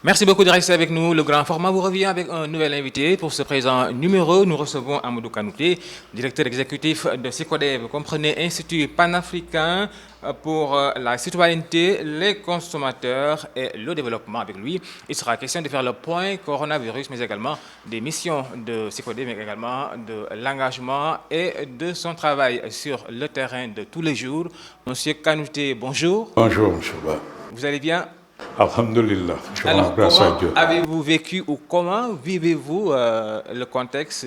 Merci beaucoup de rester avec nous. Le grand format vous revient avec un nouvel invité. Pour ce présent numéro, nous recevons Amadou Kanouté, directeur exécutif de SICODEV. Vous comprenez, Institut panafricain pour la citoyenneté, les consommateurs et le développement. Avec lui, il sera question de faire le point coronavirus, mais également des missions de SICODEV, mais également de l'engagement et de son travail sur le terrain de tous les jours. Monsieur Kanouté, bonjour. Bonjour, M. Ba. Vous allez bien? Alhamdulillah, je rends Alors, grâce à comment Dieu. avez-vous vécu ou comment vivez-vous le contexte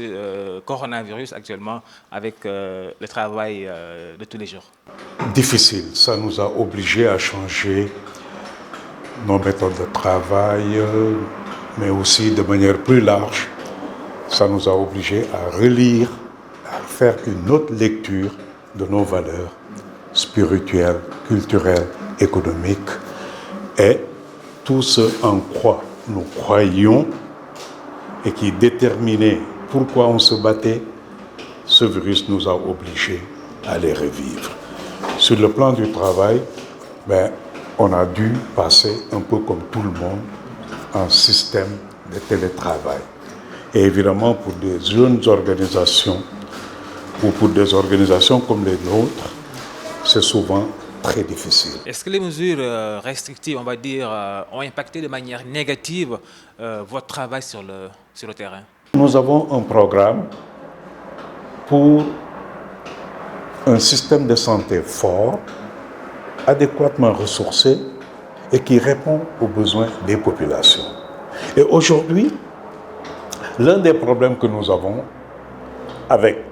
coronavirus actuellement avec le travail de tous les jours? Difficile, ça nous a obligés à changer nos méthodes de travail, mais aussi de manière plus large, ça nous a obligés à relire, à faire une autre lecture de nos valeurs spirituelles, culturelles, économiques et tout ce en quoi nous croyions et qui déterminait pourquoi on se battait, ce virus nous a obligés à les revivre. Sur le plan du travail, on a dû passer un peu comme tout le monde en système de télétravail. Et évidemment, pour des jeunes organisations ou pour des organisations comme les nôtres, c'est souvent très difficile. Est-ce que les mesures restrictives, on va dire, ont impacté de manière négative votre travail sur le terrain? Nous avons un programme pour un système de santé fort, adéquatement ressourcé et qui répond aux besoins des populations. Et aujourd'hui, l'un des problèmes que nous avons avec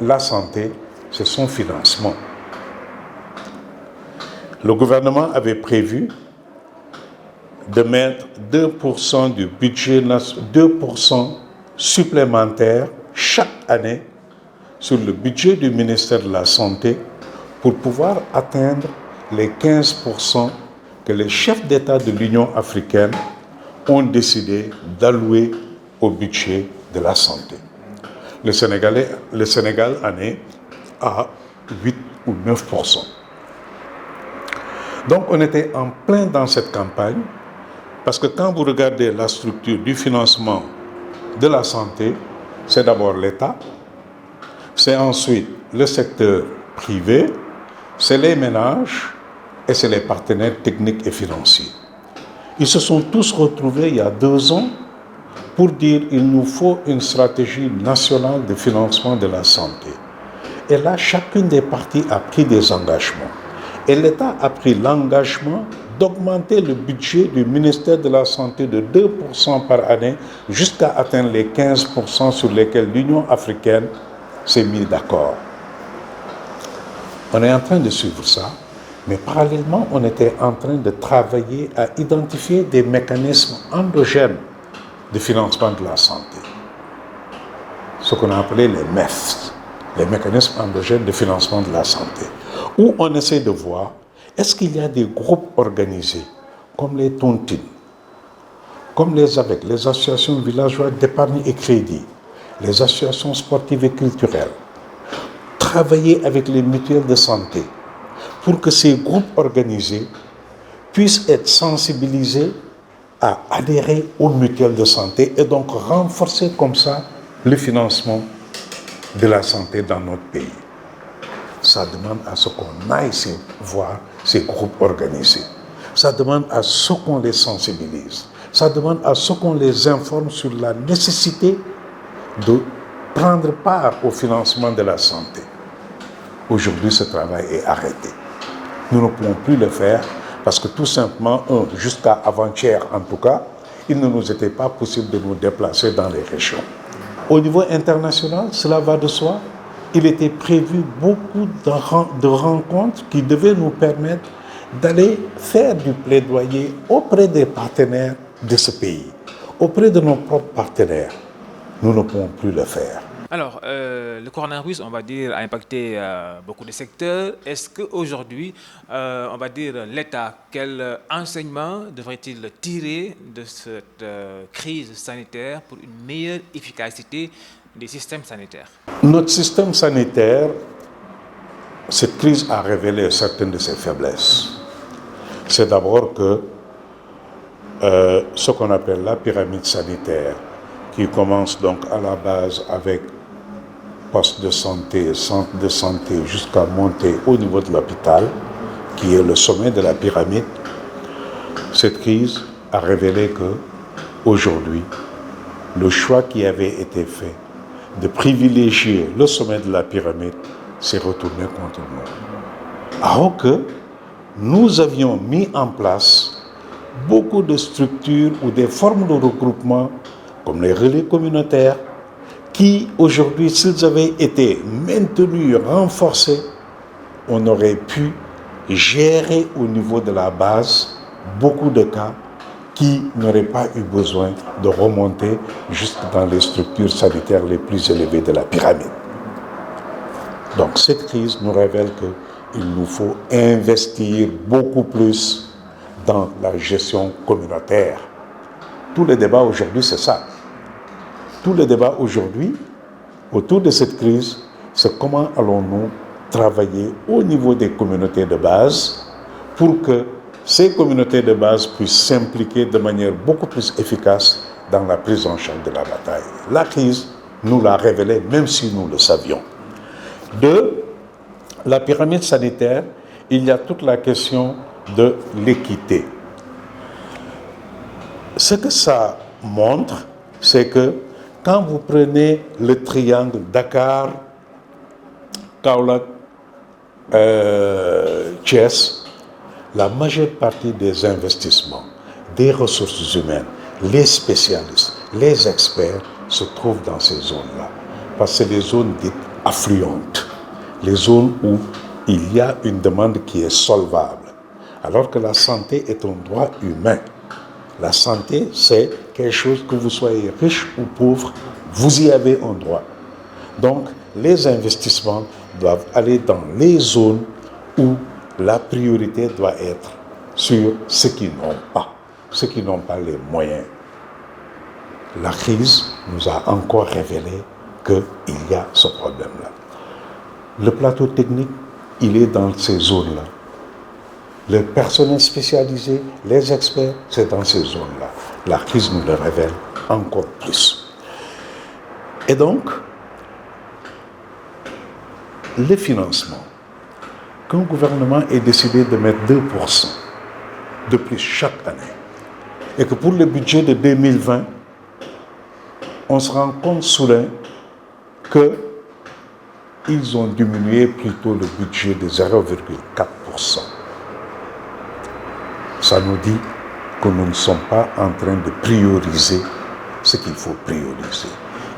la santé, c'est son financement. Le gouvernement avait prévu de mettre 2% du budget, 2% supplémentaire chaque année sur le budget du ministère de la Santé pour pouvoir atteindre les 15% que les chefs d'État de l'Union africaine ont décidé d'allouer au budget de la santé. Le Sénégal en est à 8 ou 9%. Donc on était en plein dans cette campagne parce que quand vous regardez la structure du financement de la santé, c'est d'abord l'État, c'est ensuite le secteur privé, c'est les ménages et c'est les partenaires techniques et financiers. Ils se sont tous retrouvés il y a 2 ans pour dire qu'il nous faut une stratégie nationale de financement de la santé. Et là, chacune des parties a pris des engagements. Et l'État a pris l'engagement d'augmenter le budget du ministère de la Santé de 2% par année jusqu'à atteindre les 15% sur lesquels l'Union africaine s'est mise d'accord. On est en train de suivre ça, mais parallèlement, on était en train de travailler à identifier des mécanismes endogènes de financement de la santé. Ce qu'on a appelé les MEF, les mécanismes endogènes de financement de la santé, où on essaie de voir est-ce qu'il y a des groupes organisés comme les tontines, comme les AVEC, les associations villageoises d'épargne et crédit, les associations sportives et culturelles, travailler avec les mutuelles de santé pour que ces groupes organisés puissent être sensibilisés à adhérer aux mutuelles de santé et donc renforcer comme ça le financement de la santé dans notre pays. Ça demande à ce qu'on aille voir ces groupes organisés. Ça demande à ce qu'on les sensibilise. Ça demande à ce qu'on les informe sur la nécessité de prendre part au financement de la santé. Aujourd'hui, ce travail est arrêté. Nous ne pouvons plus le faire parce que tout simplement, jusqu'à avant-hier en tout cas, il ne nous était pas possible de nous déplacer dans les régions. Au niveau international, cela va de soi. Il était prévu beaucoup de rencontres qui devaient nous permettre d'aller faire du plaidoyer auprès des partenaires de ce pays, auprès de nos propres partenaires. Nous ne pouvons plus le faire. Alors, le coronavirus, on va dire, a impacté beaucoup de secteurs. Est-ce qu'aujourd'hui, on va dire, l'État, quel enseignement devrait-il tirer de cette crise sanitaire pour une meilleure efficacité des systèmes sanitaires? Notre système sanitaire, cette crise a révélé certaines de ses faiblesses. C'est d'abord que ce qu'on appelle la pyramide sanitaire, qui commence donc à la base avec poste de santé, centre de santé, jusqu'à monter au niveau de l'hôpital, qui est le sommet de la pyramide. Cette crise a révélé que, aujourd'hui, le choix qui avait été fait de privilégier le sommet de la pyramide s'est retourné contre nous. Alors que nous avions mis en place beaucoup de structures ou des formes de regroupement, comme les relais communautaires, qui aujourd'hui, s'ils avaient été maintenus, renforcés, on aurait pu gérer au niveau de la base beaucoup de cas qui n'auraient pas eu besoin de remonter jusque dans les structures sanitaires les plus élevées de la pyramide. Donc cette crise nous révèle qu'il nous faut investir beaucoup plus dans la gestion communautaire. Tout le débat aujourd'hui, c'est ça. Tout le débat aujourd'hui, autour de cette crise, c'est comment allons-nous travailler au niveau des communautés de base pour que ces communautés de base puissent s'impliquer de manière beaucoup plus efficace dans la prise en charge de la bataille. La crise nous l'a révélé, même si nous le savions. De la pyramide sanitaire, il y a toute la question de l'équité. Ce que ça montre, c'est que quand vous prenez le triangle Dakar, Kaolack, Thiès, la majeure partie des investissements, des ressources humaines, les spécialistes, les experts se trouvent dans ces zones-là. Parce que c'est les zones dites affluentes, les zones où il y a une demande qui est solvable. Alors que la santé est un droit humain. La santé, c'est quelque chose que vous soyez riche ou pauvre, vous y avez un droit. Donc, les investissements doivent aller dans les zones où la priorité doit être sur ceux qui n'ont pas les moyens. La crise nous a encore révélé qu'il y a ce problème-là. Le plateau technique, il est dans ces zones-là. Le personnel spécialisé, les experts, c'est dans ces zones-là. La crise nous le révèle encore plus. Et donc, le financement, qu'un gouvernement ait décidé de mettre 2% de plus chaque année, et que pour le budget de 2020, on se rend compte soudain qu'ils ont diminué plutôt le budget de 0,4%. Ça nous dit que nous ne sommes pas en train de prioriser ce qu'il faut prioriser.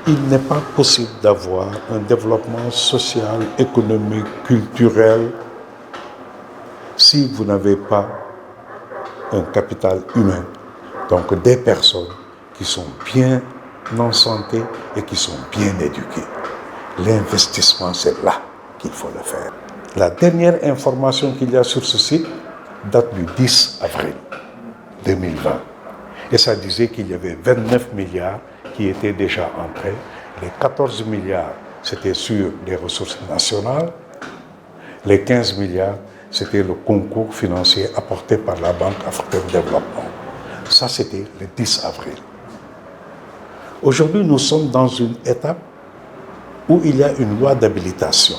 Il n'est pas possible d'avoir un développement social, économique, culturel, si vous n'avez pas un capital humain, donc des personnes qui sont bien en santé et qui sont bien éduquées. L'investissement, c'est là qu'il faut le faire. La dernière information qu'il y a sur ce site date du 10 avril 2020. Et ça disait qu'il y avait 29 milliards qui étaient déjà entrés. Les 14 milliards, c'était sur les ressources nationales. Les 15 milliards, c'était le concours financier apporté par la Banque africaine de développement. Ça, c'était le 10 avril. Aujourd'hui, nous sommes dans une étape où il y a une loi d'habilitation.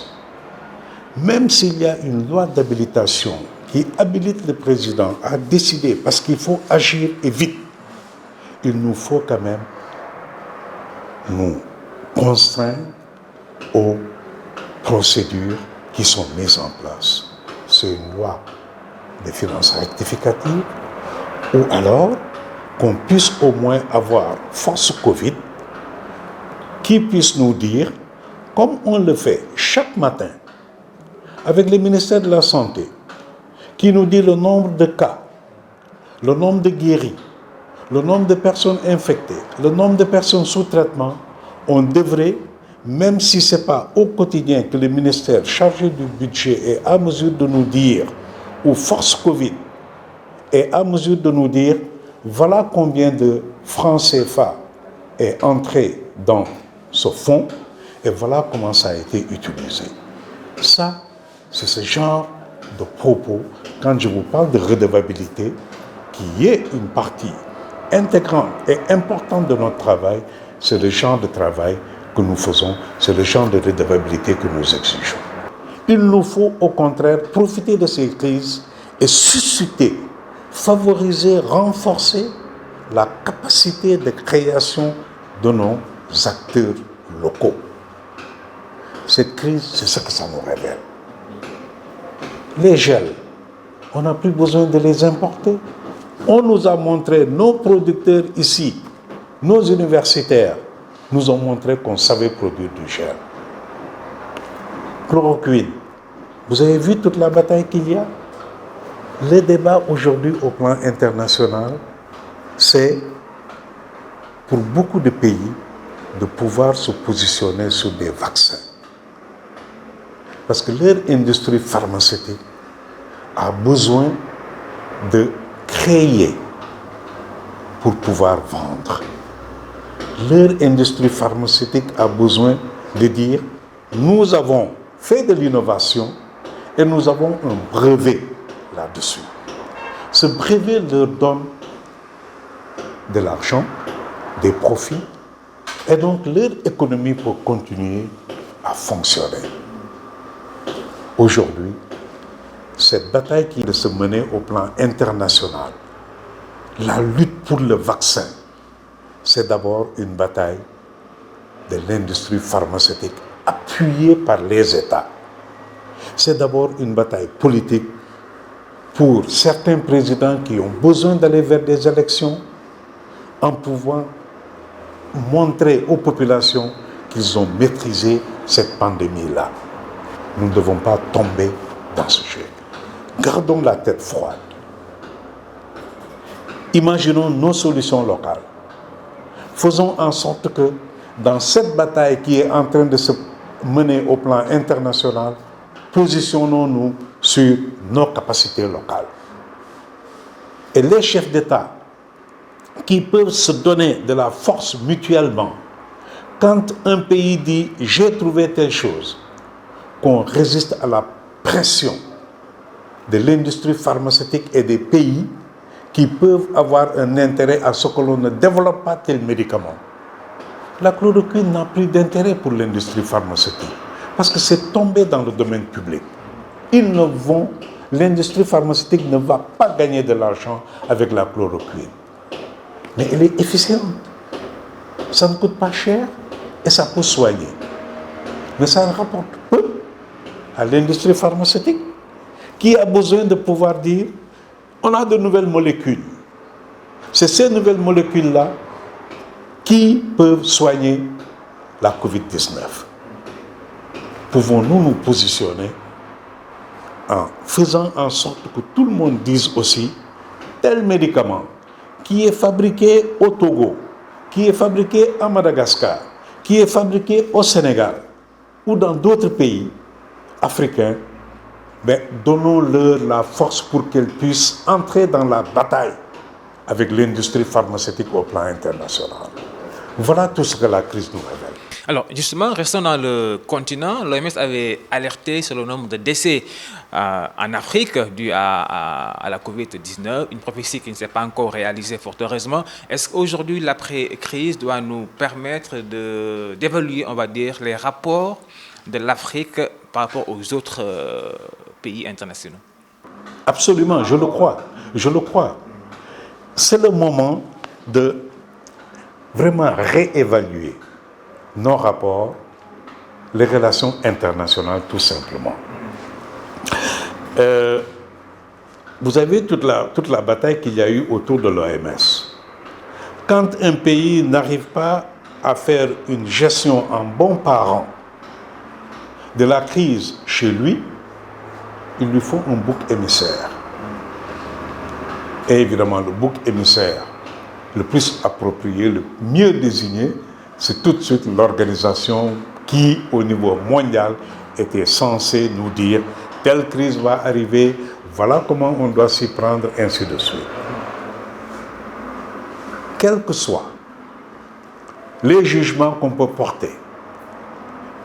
Même s'il y a une loi d'habilitation qui habilite le président à décider, parce qu'il faut agir et vite, il nous faut quand même nous contraindre aux procédures qui sont mises en place. C'est une loi de finances rectificatives, ou alors qu'on puisse au moins avoir force Covid qui puisse nous dire, comme on le fait chaque matin avec le ministère de la Santé, qui nous dit le nombre de cas, le nombre de guéris, le nombre de personnes infectées, le nombre de personnes sous traitement, on devrait, même si ce n'est pas au quotidien que le ministère chargé du budget est à mesure de nous dire, ou force Covid est à mesure de nous dire, voilà combien de francs CFA est entré dans ce fonds et voilà comment ça a été utilisé. Ça, c'est ce genre de propos, quand je vous parle de redevabilité, qui est une partie intégrante et importante de notre travail, c'est le genre de travail que nous faisons, c'est le genre de redevabilité que nous exigeons. Il nous faut au contraire profiter de ces crises et susciter, favoriser, renforcer la capacité de création de nos acteurs locaux. Cette crise, c'est ce que ça nous révèle. Les gels, on n'a plus besoin de les importer. On nous a montré, nos producteurs ici, nos universitaires, nous ont montré qu'on savait produire du gel. Chloroquine, vous avez vu toute la bataille qu'il y a? Le débat aujourd'hui au plan international, c'est pour beaucoup de pays de pouvoir se positionner sur des vaccins. Parce que leur industrie pharmaceutique a besoin de créer pour pouvoir vendre. Leur industrie pharmaceutique a besoin de dire nous avons fait de l'innovation et nous avons un brevet là-dessus. Ce brevet leur donne de l'argent, des profits, et donc leur économie peut continuer à fonctionner. Aujourd'hui, cette bataille qui se menait au plan international, la lutte pour le vaccin, c'est d'abord une bataille de l'industrie pharmaceutique appuyée par les États. C'est d'abord une bataille politique pour certains présidents qui ont besoin d'aller vers des élections en pouvant montrer aux populations qu'ils ont maîtrisé cette pandémie-là. Nous ne devons pas tomber dans ce jeu. Gardons la tête froide. Imaginons nos solutions locales. Faisons en sorte que dans cette bataille qui est en train de se mener au plan international, positionnons-nous sur nos capacités locales. Et les chefs d'État qui peuvent se donner de la force mutuellement, quand un pays dit « j'ai trouvé telle chose », qu'on résiste à la pression de l'industrie pharmaceutique et des pays qui peuvent avoir un intérêt à ce que l'on ne développe pas tel médicament. La chloroquine n'a plus d'intérêt pour l'industrie pharmaceutique parce que c'est tombé dans le domaine public. L'industrie pharmaceutique ne va pas gagner de l'argent avec la chloroquine. Mais elle est efficiente. Ça ne coûte pas cher et ça peut soigner. Mais ça rapporte peu à l'industrie pharmaceutique qui a besoin de pouvoir dire on a de nouvelles molécules. C'est ces nouvelles molécules-là qui peuvent soigner la COVID-19. Pouvons-nous nous positionner en faisant en sorte que tout le monde dise aussi tel médicament qui est fabriqué au Togo, qui est fabriqué à Madagascar, qui est fabriqué au Sénégal ou dans d'autres pays africains, donnons-leur la force pour qu'elles puissent entrer dans la bataille avec l'industrie pharmaceutique au plan international. Voilà tout ce que la crise nous révèle. Alors, justement, restons dans le continent. L'OMS avait alerté sur le nombre de décès en Afrique dû à la COVID-19, une prophétie qui ne s'est pas encore réalisée fort heureusement. Est-ce qu'aujourd'hui, l'après-crise doit nous permettre d'évaluer, on va dire, les rapports de l'Afrique par rapport aux autres pays internationaux? Absolument, je le crois. Je le crois. C'est le moment de vraiment réévaluer nos rapports, les relations internationales tout simplement. Vous avez toute la bataille qu'il y a eu autour de l'OMS. Quand un pays n'arrive pas à faire une gestion en bon parent de la crise chez lui, il lui faut un bouc émissaire. Et évidemment, le bouc émissaire le plus approprié, le mieux désigné, c'est tout de suite l'organisation qui, au niveau mondial, était censée nous dire telle crise va arriver, voilà comment on doit s'y prendre, ainsi de suite. Quels que soient les jugements qu'on peut porter,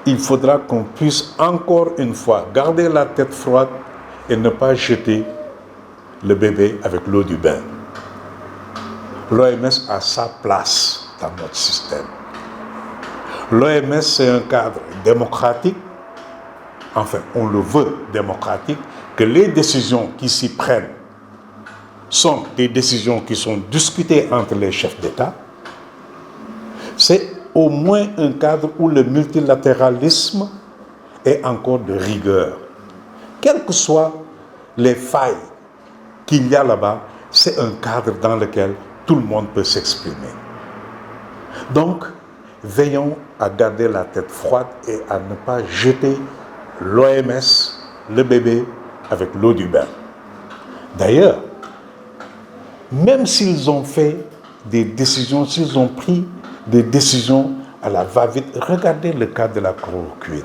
il faudra qu'on puisse encore une fois garder la tête froide et ne pas jeter le bébé avec l'eau du bain. L'OMS a sa place dans notre système. L'OMS, c'est un cadre démocratique, enfin, on le veut démocratique, que les décisions qui s'y prennent sont des décisions qui sont discutées entre les chefs d'État. C'est au moins un cadre où le multilatéralisme est encore de rigueur. Quelles que soient les failles qu'il y a là-bas, c'est un cadre dans lequel tout le monde peut s'exprimer. Donc, veillons à garder la tête froide et à ne pas jeter l'OMS, le bébé, avec l'eau du bain. D'ailleurs, même s'ils ont fait des décisions, s'ils ont pris des décisions à la va-vite, regardez le cas de la chloroquine,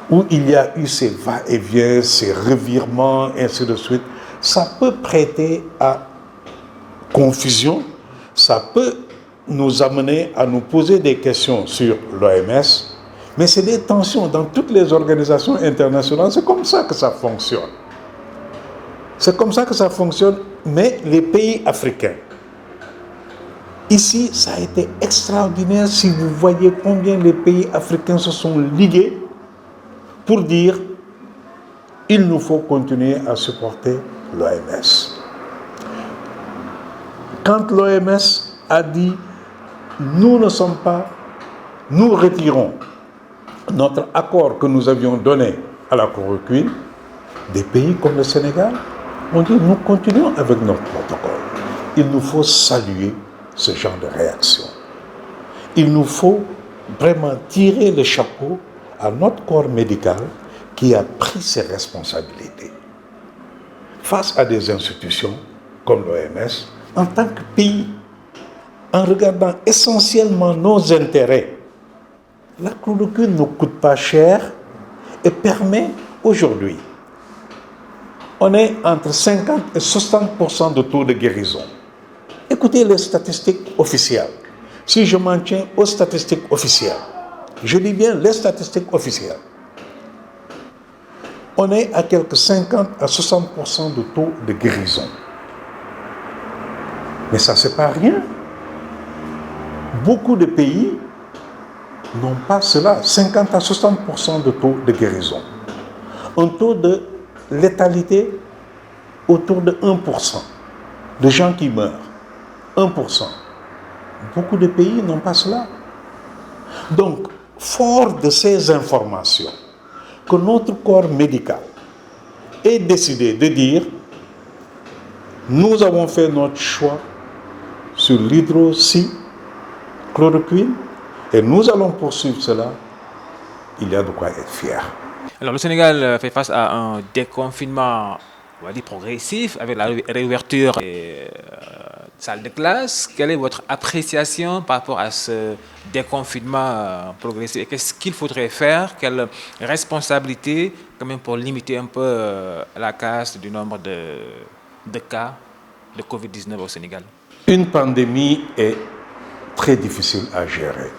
où il y a eu ces va-et-vient, ces revirements, ainsi de suite. Ça peut prêter à confusion, ça peut nous amener à nous poser des questions sur l'OMS, mais c'est des tensions dans toutes les organisations internationales. C'est comme ça que ça fonctionne. C'est comme ça que ça fonctionne, mais les pays africains, ici, ça a été extraordinaire si vous voyez combien les pays africains se sont ligués pour dire il nous faut continuer à supporter l'OMS. Quand l'OMS a dit nous ne sommes pas, nous retirons notre accord que nous avions donné à la chloroquine, des pays comme le Sénégal ont dit nous continuons avec notre protocole. Il nous faut saluer ce genre de réaction. Il nous faut vraiment tirer le chapeau à notre corps médical qui a pris ses responsabilités. Face à des institutions comme l'OMS, en tant que pays, en regardant essentiellement nos intérêts, la chloroquine ne coûte pas cher et permet aujourd'hui, on est entre 50 et 60% de taux de guérison. Écoutez les statistiques officielles. Si je m'en tiens aux statistiques officielles, je dis bien les statistiques officielles, on est à quelques 50 à 60% de taux de guérison. Mais ça, c'est pas rien. Beaucoup de pays n'ont pas cela, 50 à 60% de taux de guérison. Un taux de létalité autour de 1% de gens qui meurent. 1%. Beaucoup de pays n'ont pas cela. Donc, fort de ces informations, que notre corps médical ait décidé de dire nous avons fait notre choix sur l'hydroxychloroquine et nous allons poursuivre cela, il y a de quoi être fier. Alors, le Sénégal fait face à un déconfinement, on va dire, progressif, avec la réouverture des salles de classe. Quelle est votre appréciation par rapport à ce déconfinement progressif? Et qu'est-ce qu'il faudrait faire? Quelle responsabilité, quand même, pour limiter un peu la casse du nombre de cas de Covid-19 au Sénégal? Une pandémie est très difficile à gérer.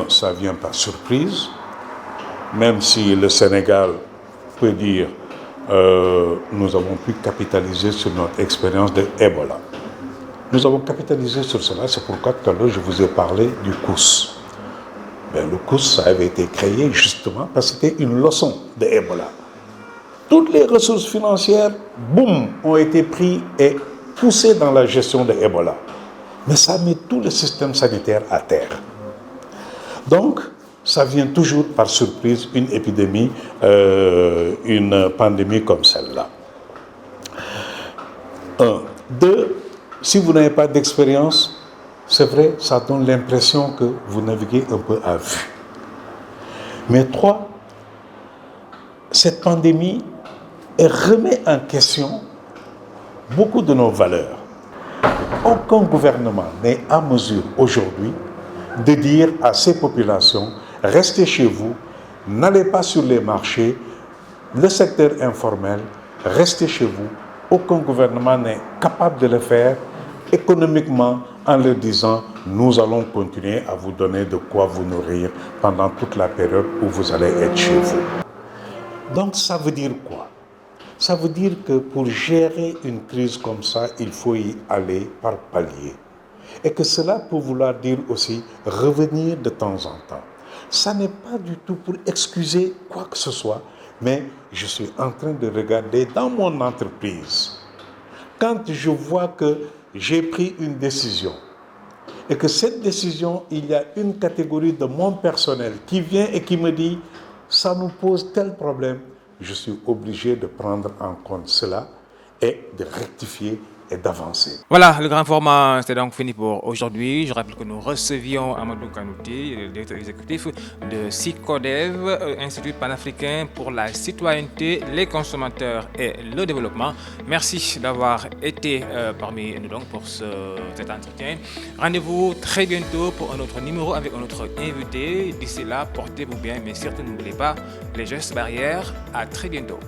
Ça vient par surprise, même si le Sénégal peut dire nous avons pu capitaliser sur notre expérience de Ebola. Nous avons capitalisé sur cela, c'est pourquoi tout à l'heure je vous ai parlé du COUS. Ben, le COUS, ça avait été créé justement parce que c'était une leçon de Ebola. Toutes les ressources financières, boum, ont été prises et poussées dans la gestion de Ebola. Mais ça met tout le système sanitaire à terre. Donc, ça vient toujours par surprise, une épidémie, une pandémie comme celle-là. 1. 2. Si vous n'avez pas d'expérience, c'est vrai, ça donne l'impression que vous naviguez un peu à vue. Mais 3. Cette pandémie remet en question beaucoup de nos valeurs. Aucun gouvernement n'est à mesure aujourd'hui de dire à ces populations restez chez vous, n'allez pas sur les marchés, le secteur informel, restez chez vous. Aucun gouvernement n'est capable de le faire économiquement en leur disant nous allons continuer à vous donner de quoi vous nourrir pendant toute la période où vous allez être chez vous. Donc ça veut dire quoi? Ça veut dire que pour gérer une crise comme ça, il faut y aller par palier. Et que cela peut vouloir dire aussi revenir de temps en temps. Ça n'est pas du tout pour excuser quoi que ce soit, mais je suis en train de regarder dans mon entreprise. Quand je vois que j'ai pris une décision et que cette décision, il y a une catégorie de mon personnel qui vient et qui me dit « ça nous pose tel problème », je suis obligé de prendre en compte cela et de rectifier et d'avancer. Voilà, le grand format, c'est donc fini pour aujourd'hui. Je rappelle que nous recevions Amadou Kanouté, le directeur exécutif de SICODEV, Institut panafricain pour la citoyenneté, les consommateurs et le développement. Merci d'avoir été parmi nous donc pour cet entretien. Rendez-vous très bientôt pour un autre numéro avec un autre invité. D'ici là, portez-vous bien, mais surtout n'oubliez pas les gestes barrières. À très bientôt.